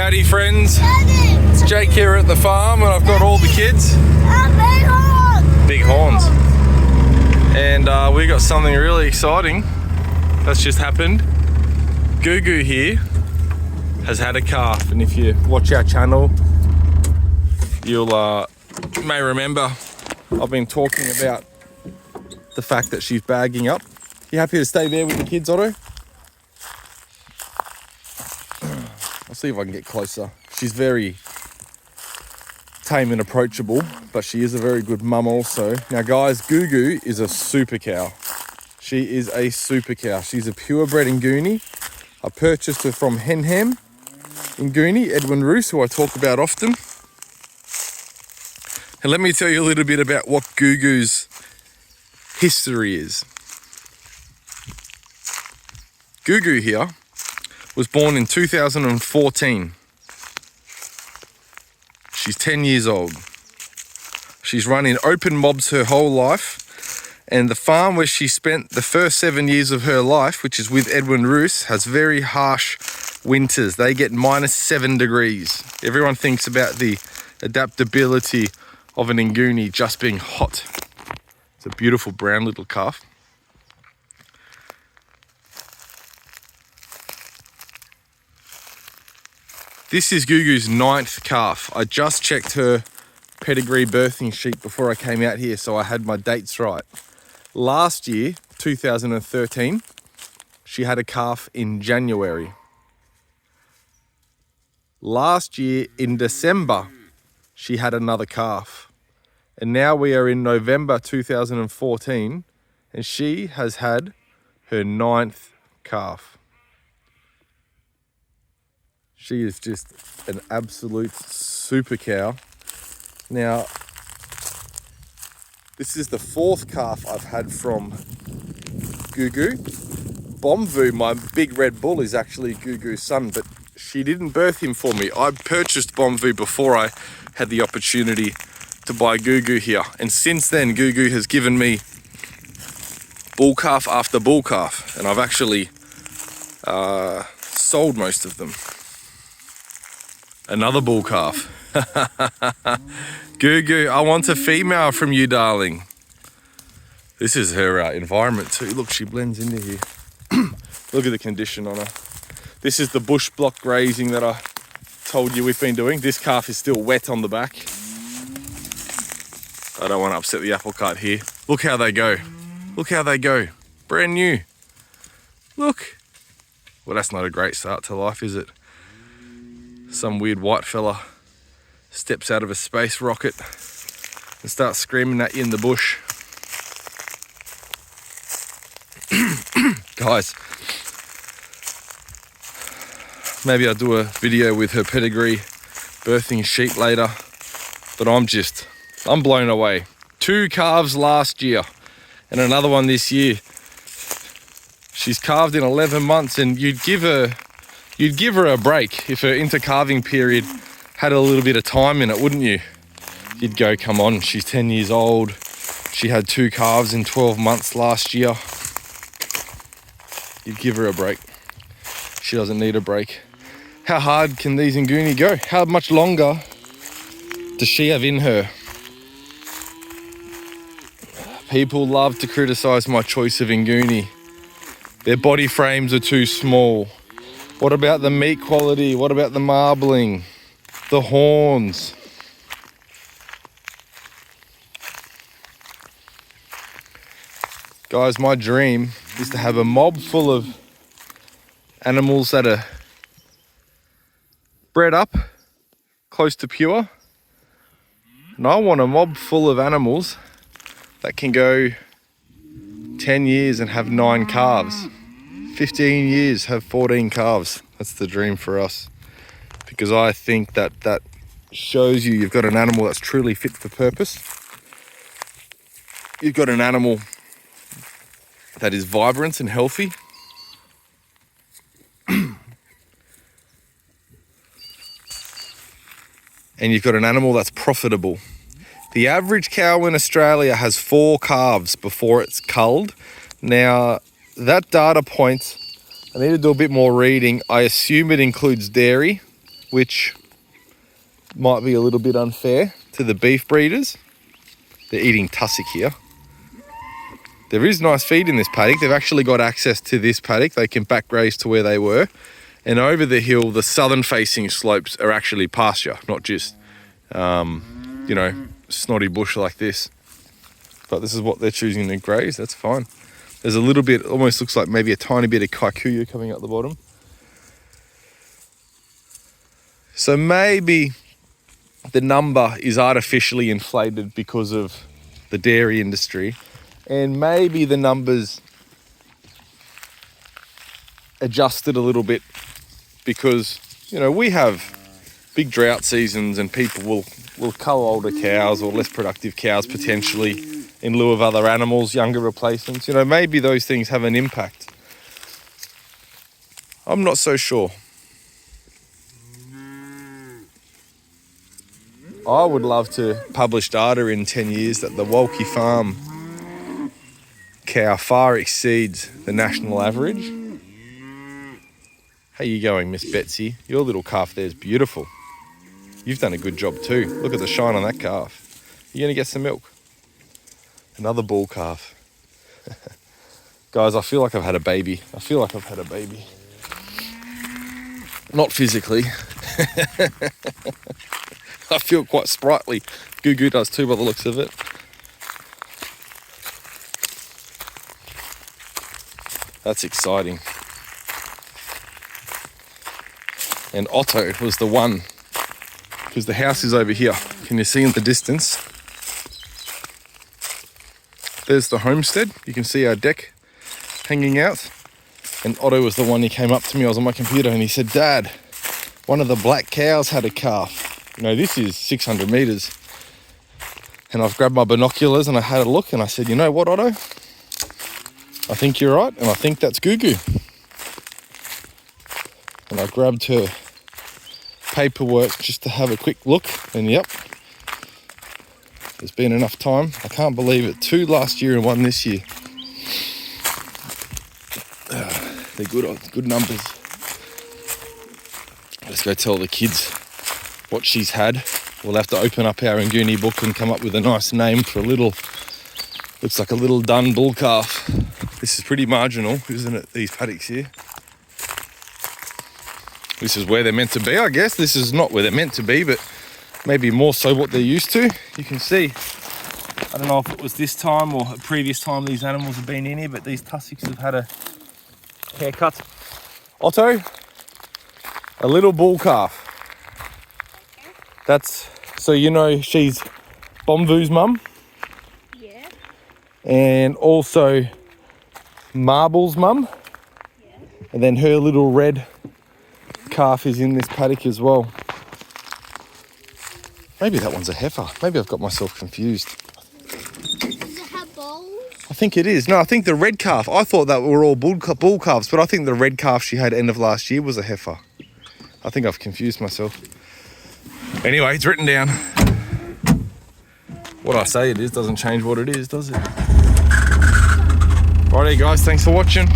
Howdy friends, it's Jake here at the farm and I've got all the kids. Big horns. And we got something really exciting that's just happened. GooGoo here has had a calf, and if you watch our channel you'll may remember I've been talking about the fact that she's bagging up. You happy to stay there with the kids, Otto? I'll see if I can get closer. She's very tame and approachable, but she is a very good mum also. Now guys, GooGoo is a super cow. She is a super cow. She's a purebred Nguni. I purchased her from Henham in Nguni, Edwin Roos, who I talk about often. And let me tell you a little bit about what GooGoo's history is. GooGoo here was born in 2014. She's 10 years old. She's run in open mobs her whole life, and the farm where she spent the first 7 years of her life, which is with Edwin Roos, has very harsh winters. They get -7 degrees. Everyone thinks about the adaptability of an Nguni just being hot. It's a beautiful brown little calf. This is GooGoo's 9th calf. I just checked her pedigree birthing sheet before I came out here, so I had my dates right. Last year, 2013, she had a calf in January. Last year, in December, she had another calf. And now we are in November 2014, and she has had her 9th calf. She is just an absolute super cow. Now, this is the 4th calf I've had from GooGoo. Bomvu, my big red bull, is actually GooGoo's son, but she didn't birth him for me. I purchased Bomvu before I had the opportunity to buy GooGoo here. And since then, GooGoo has given me bull calf after bull calf, and I've actually sold most of them. Another bull calf. GooGoo, I want a female from you, darling. This is her environment too. Look, she blends into here. Look at the condition on her. This is the bush block grazing that I told you we've been doing. This calf is still wet on the back. I don't want to upset the apple cart here. Look how they go. Look how they go. Brand new. Look. Well, that's not a great start to life, is it? Some weird white fella steps out of a space rocket and starts screaming at you in the bush. Guys, maybe I'll do a video with her pedigree birthing sheet later, but I'm blown away. 2 calves last year and another one this year. She's calved in 11 months, and you'd give her a break if her intercalving period had a little bit of time in it, wouldn't you? You'd go, come on, she's 10 years old. She had 2 calves in 12 months last year. You'd give her a break. She doesn't need a break. How hard can these Nguni go? How much longer does she have in her? People love to criticize my choice of Nguni. Their body frames are too small. What about the meat quality? What about the marbling? The horns? Guys, my dream is to have a mob full of animals that are bred up close to pure. And I want a mob full of animals that can go 10 years and have 9 calves. 15 years, have 14 calves. That's the dream for us. Because I think that shows you've got an animal that's truly fit for purpose. You've got an animal that is vibrant and healthy. And you've got an animal that's profitable. The average cow in Australia has 4 calves before it's culled. Now, that data point, I need to do a bit more reading. I assume it includes dairy. which might be a little bit unfair to the beef breeders. They're eating tussock here. There is nice feed in this paddock. They've actually got access to this paddock. They can back graze to where they were. And over the hill, the southern facing slopes are actually pasture, not just, you know, snotty bush like this. But this is what they're choosing to graze. That's fine. There's a little bit, almost looks like maybe a tiny bit of kikuyu coming up the bottom. So maybe the number is artificially inflated because of the dairy industry. And maybe the numbers adjusted a little bit because, you know, we have big drought seasons and people will cull older cows or less productive cows potentially in lieu of other animals, younger replacements. You know, maybe those things have an impact. I'm not so sure. I would love to publish data in 10 years that the Walkie Farm cow far exceeds the national average. How you going, Miss Betsy? Your little calf there's beautiful. You've done a good job too. Look at the shine on that calf. You're gonna get some milk. Another bull calf. Guys, I feel like I've had a baby. Not physically. I feel quite sprightly. GooGoo does too by the looks of it. That's exciting. And Otto was the one, because the house is over here. Can you see in the distance? There's the homestead. You can see our deck hanging out. And Otto was the one who came up to me. I was on my computer and he said, "Dad, one of the black cows had a calf." You know, this is 600 meters. And I've grabbed my binoculars and I had a look and I said, "You know what, Otto? I think you're right, and I think that's GooGoo." And I grabbed her paperwork just to have a quick look, and yep, there's been enough time. I can't believe it. 2 last year and 1 this year. They're good numbers. Let's go tell the kids what she's had. We'll have to open up our Nguni book and come up with a nice name for a little, looks like a little dun bull calf. This is pretty marginal, isn't it, these paddocks here? This is where they're meant to be, I guess. This is not where they're meant to be, but maybe more so what they're used to. You can see, I don't know if it was this time or a previous time these animals have been in here, but these tussocks have had a haircut. Otto, a little bull calf. That's, so you know she's Bomvu's mum? Yeah. And also Marble's mum? Yeah. And then her little red calf is in this paddock as well. Maybe that one's a heifer. Maybe I've got myself confused. Does it have balls? I think it is. No, I think the red calf. I thought that were all bull calves, but I think the red calf she had end of last year was a heifer. I think I've confused myself. Anyway, it's written down. What I say it is doesn't change what it is, does it? Righty guys, thanks for watching.